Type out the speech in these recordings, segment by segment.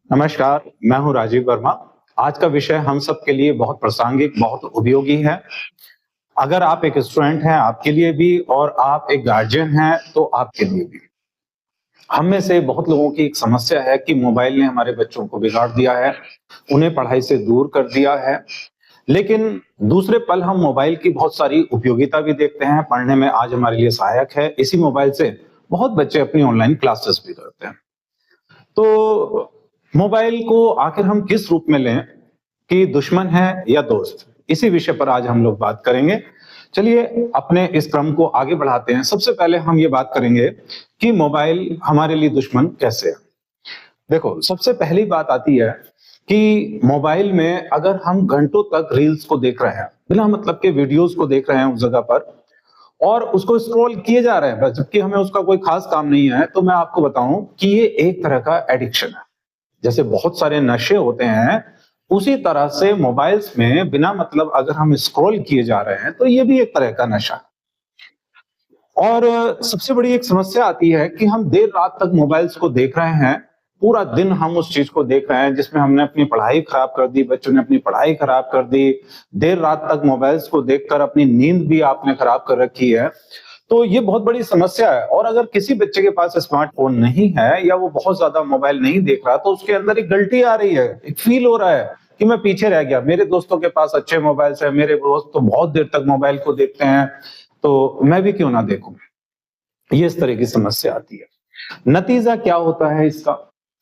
नमस्कार, मैं हूँ राजीव वर्मा। आज का विषय हम सब के लिए बहुत प्रासंगिक, बहुत उपयोगी है। अगर आप एक स्टूडेंट हैं, आपके लिए भी और आप एक गार्जियन हैं, तो आपके लिए भी। हम में से बहुत लोगों की एक समस्या है कि मोबाइल ने हमारे बच्चों को बिगाड़ दिया है, उन्हें पढ़ाई से दूर कर दिया है। लेकिन दूसरे पल हम मोबाइल की बहुत सारी उपयोगिता भी देखते हैं, पढ़ने में आज हमारे लिए सहायक है। इसी मोबाइल से बहुत बच्चे अपनी ऑनलाइन क्लासेस भी करते हैं। तो मोबाइल को आखिर हम किस रूप में लें कि दुश्मन है या दोस्त? इसी विषय पर आज हम लोग बात करेंगे। चलिए अपने इस क्रम को आगे बढ़ाते हैं। सबसे पहले हम ये बात करेंगे कि मोबाइल हमारे लिए दुश्मन कैसे है? देखो, सबसे पहली बात आती है कि मोबाइल में अगर हम घंटों तक रील्स को देख रहे हैं, बिना मतलब के वीडियोस को देख रहे हैं उस जगह पर और उसको स्क्रॉल किए जा रहे हैं बस, जबकि हमें उसका कोई खास काम नहीं है, तो मैं आपको बताऊं कि ये एक तरह का एडिक्शन है। जैसे बहुत सारे नशे होते हैं, उसी तरह से मोबाइल्स में बिना मतलब अगर हम स्क्रॉल किए जा रहे हैं, तो ये भी एक तरह का नशा है। और सबसे बड़ी एक समस्या आती है कि हम देर रात तक मोबाइल्स को देख रहे हैं, पूरा दिन हम उस चीज को देख रहे हैं जिसमें हमने अपनी पढ़ाई खराब कर दी, बच्चों ने अपनी पढ़ाई खराब कर दी, देर रात तक मोबाइल्स को देखकर अपनी नींद भी आपने खराब कर रखी है। तो ये बहुत बड़ी समस्या है। और अगर किसी बच्चे के पास स्मार्टफोन नहीं है या वो बहुत ज्यादा मोबाइल नहीं देख रहा, तो उसके अंदर एक गिल्टी आ रही है, एक फील हो रहा है कि मैं पीछे रह गया, मेरे दोस्तों के पास अच्छे मोबाइल्स है, मेरे दोस्त तो बहुत देर तक मोबाइल को देखते हैं, तो मैं भी क्यों ना देखूं। ये इस तरह की समस्या आती है। नतीजा क्या होता है इसका?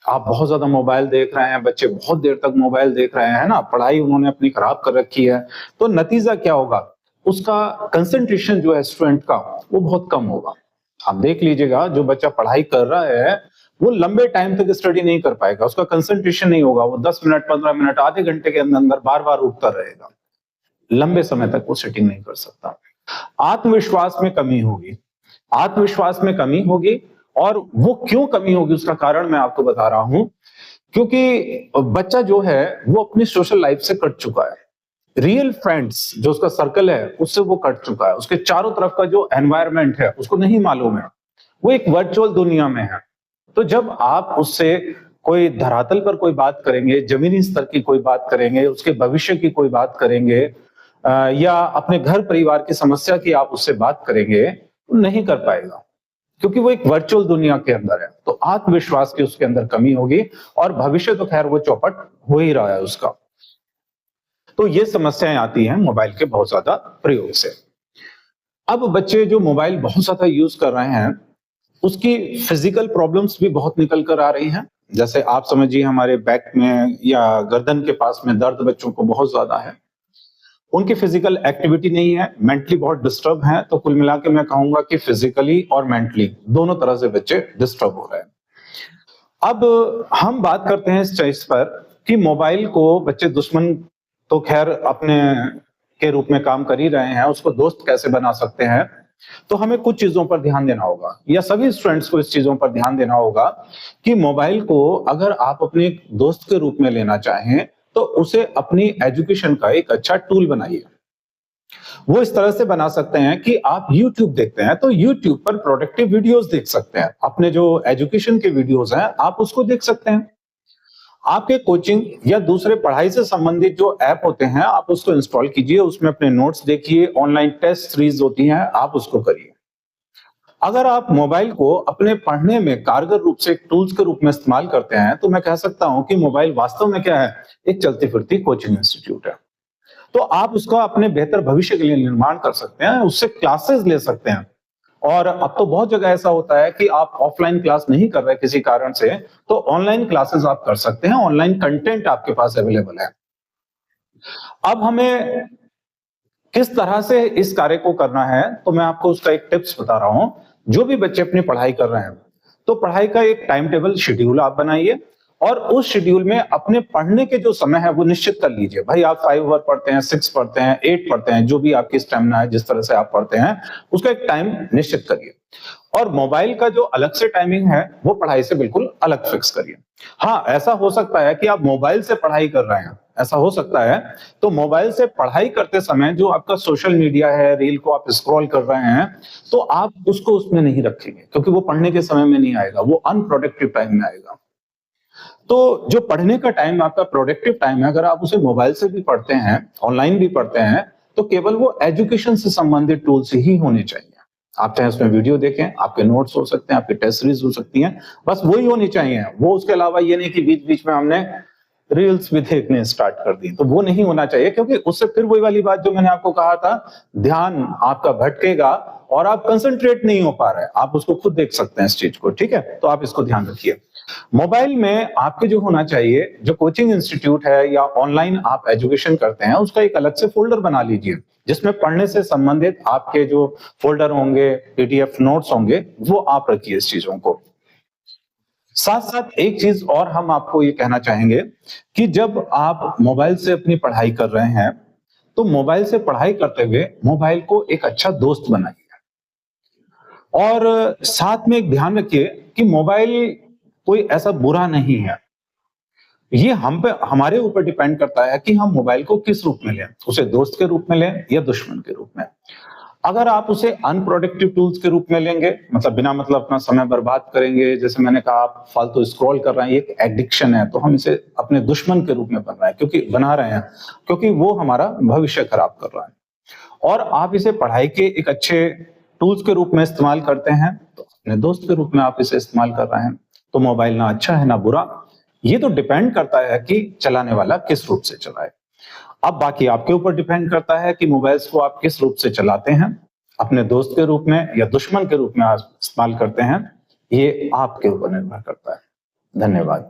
आप बहुत ज्यादा मोबाइल देख रहे हैं, बच्चे बहुत देर तक मोबाइल देख रहे हैं ना, पढ़ाई उन्होंने अपनी खराब कर रखी है, तो नतीजा क्या होगा? उसका कंसंट्रेशन जो है स्टूडेंट का, वो बहुत कम होगा। आप देख लीजिएगा, जो बच्चा पढ़ाई कर रहा है वो लंबे टाइम तक स्टडी नहीं कर पाएगा, उसका कंसंट्रेशन नहीं होगा, वो 10 मिनट 15 मिनट आधे घंटे के अंदर अंदर बार बार उठता रहेगा, लंबे समय तक वो सेटिंग नहीं कर सकता। आत्मविश्वास में कमी होगी, आत्मविश्वास में कमी होगी। और वो क्यों कमी होगी उसका कारण मैं आपको बता रहा हूं। क्योंकि बच्चा जो है वो अपनी सोशल लाइफ से कट चुका है, रियल फ्रेंड्स जो उसका सर्कल है उससे वो कट चुका है, उसके चारों तरफ का जो एनवायरनमेंट है उसको नहीं मालूम है, वो एक वर्चुअल दुनिया में है। तो जब आप उससे कोई धरातल पर कोई बात करेंगे, जमीनी स्तर की कोई बात करेंगे, उसके भविष्य की कोई बात करेंगे, या अपने घर परिवार की समस्या की आप उससे बात करेंगे, तो नहीं कर पाएगा, क्योंकि वो एक वर्चुअल दुनिया के अंदर है। तो आत्मविश्वास की उसके अंदर कमी होगी और भविष्य तो खैर वो चौपट हो ही रहा है उसका। तो ये समस्याएं आती हैं मोबाइल के बहुत ज्यादा प्रयोग से। अब बच्चे जो मोबाइल बहुत ज्यादा यूज कर रहे हैं, उसकी फिजिकल प्रॉब्लम्स भी बहुत निकल कर आ रही हैं। जैसे आप समझिए, हमारे बैक में या गर्दन के पास में दर्द बच्चों को बहुत ज्यादा है, उनकी फिजिकल एक्टिविटी नहीं है, मेंटली बहुत डिस्टर्ब हैं। तो कुल मिला के मैं कहूंगा कि फिजिकली और मेंटली दोनों तरह से बच्चे डिस्टर्ब हो रहे हैं। अब हम बात करते हैं इस चीज पर कि मोबाइल को बच्चे दुश्मन तो खैर अपने के रूप में काम कर ही रहे हैं, उसको दोस्त कैसे बना सकते हैं? तो हमें कुछ चीजों पर ध्यान देना होगा, या सभी स्टूडेंट्स को इस चीजों पर ध्यान देना होगा कि मोबाइल को अगर आप अपने दोस्त के रूप में लेना चाहें, तो उसे अपनी एजुकेशन का एक अच्छा टूल बनाइए। वो इस तरह से बना सकते हैं कि आप YouTube देखते हैं तो YouTube पर प्रोडक्टिव वीडियोस देख सकते हैं, अपने जो एजुकेशन के वीडियोस हैं आप उसको देख सकते हैं। आपके कोचिंग या दूसरे पढ़ाई से संबंधित जो ऐप होते हैं आप उसको इंस्टॉल कीजिए, उसमें अपने नोट्स देखिए, ऑनलाइन टेस्ट सीरीज होती हैं आप उसको करिए। अगर आप मोबाइल को अपने पढ़ने में कारगर रूप से एक टूल्स के रूप में इस्तेमाल करते हैं, तो मैं कह सकता हूं कि मोबाइल वास्तव में क्या है? एक चलती फिरती कोचिंग इंस्टीट्यूट है। तो आप उसका अपने बेहतर भविष्य के लिए निर्माण कर सकते हैं, उससे क्लासेस ले सकते हैं। और अब तो बहुत जगह ऐसा होता है कि आप ऑफलाइन क्लास नहीं कर रहे किसी कारण से, तो ऑनलाइन क्लासेस आप कर सकते हैं, ऑनलाइन कंटेंट आपके पास अवेलेबल है। अब हमें किस तरह से इस कार्य को करना है, तो मैं आपको उसका एक टिप्स बता रहा हूं। जो भी बच्चे अपनी पढ़ाई कर रहे हैं, तो पढ़ाई का एक टाइम टेबल शेड्यूल आप बनाइए और उस शेड्यूल में अपने पढ़ने के जो समय है वो निश्चित कर लीजिए। भाई आप 5 आवर पढ़ते हैं, 6 पढ़ते हैं, 8 पढ़ते हैं, जो भी आपकी स्टेमिना है, जिस तरह से आप पढ़ते हैं, उसका एक टाइम निश्चित करिए। और मोबाइल का जो अलग से टाइमिंग है वो पढ़ाई से बिल्कुल अलग फिक्स करिए। हाँ, ऐसा हो सकता है कि आप मोबाइल से पढ़ाई कर रहे हैं, ऐसा हो सकता है। तो मोबाइल से पढ़ाई करते समय जो आपका सोशल मीडिया है, रील को आप स्क्रॉल कर रहे हैं, तो आप उसको उसमें नहीं रखेंगे, क्योंकि वो पढ़ने के समय में नहीं आएगा, वो अनप्रोडक्टिव टाइम में आएगा। तो जो पढ़ने का टाइम आपका प्रोडक्टिव टाइम है, अगर आप उसे मोबाइल से भी पढ़ते हैं, ऑनलाइन भी पढ़ते हैं, तो केवल वो एजुकेशन से संबंधित टूल्स ही होने चाहिए। आप चाहे उसमें वीडियो देखें, आपके नोट्स हो सकते हैं, आपकी टेस्ट सीरीज हो सकती हैं, बस वही होनी चाहिए। वो उसके अलावा ये नहीं कि बीच बीच में हमने रील्स भी देखने स्टार्ट कर दी, तो वो नहीं होना चाहिए, क्योंकि उससे फिर वही वाली बात जो मैंने आपको कहा था, ध्यान आपका भटकेगा और आप कंसंट्रेट नहीं हो पा रहे। आप उसको खुद देख सकते हैं इस चीज को, ठीक है? तो आप इसको ध्यान रखिए। मोबाइल में आपके जो होना चाहिए, जो कोचिंग इंस्टीट्यूट है या ऑनलाइन आप एजुकेशन करते हैं, उसका एक अलग से फोल्डर बना लीजिए, जिसमें पढ़ने से संबंधित आपके जो फोल्डर होंगे, पीडीएफ नोट्स होंगे, वो आप रखिए इस चीजों को। साथ साथ एक चीज और हम आपको ये कहना चाहेंगे कि जब आप मोबाइल से अपनी पढ़ाई कर रहे हैं, तो मोबाइल से पढ़ाई करते हुए मोबाइल को एक अच्छा दोस्त बनाइए। और साथ में एक ध्यान रखिए कि मोबाइल कोई ऐसा बुरा नहीं है। ये हम पे, हमारे ऊपर डिपेंड करता है कि हम मोबाइल को किस रूप में लें, उसे दोस्त के रूप में लें या दुश्मन के रूप में। अगर आप उसे अनप्रोडक्टिव टूल्स के रूप में लेंगे, मतलब बिना मतलब अपना समय बर्बाद करेंगे, जैसे मैंने कहा आप फालतू स्क्रॉल कर रहे हैं, ये एक एडिक्शन है, तो हम इसे अपने दुश्मन के रूप में बना रहे हैं, क्योंकि वो हमारा भविष्य खराब कर रहा है। और आप इसे पढ़ाई के एक अच्छे टूल्स के रूप में इस्तेमाल करते हैं, तो अपने दोस्त के रूप में आप इसे इस्तेमाल कर रहे हैं। तो मोबाइल ना अच्छा है ना बुरा, ये तो डिपेंड करता है कि चलाने वाला किस रूप से चलाए। अब बाकी आपके ऊपर डिपेंड करता है कि मोबाइल्स को आप किस रूप से चलाते हैं, अपने दोस्त के रूप में या दुश्मन के रूप में आप इस्तेमाल करते हैं, ये आपके ऊपर निर्भर करता है। धन्यवाद।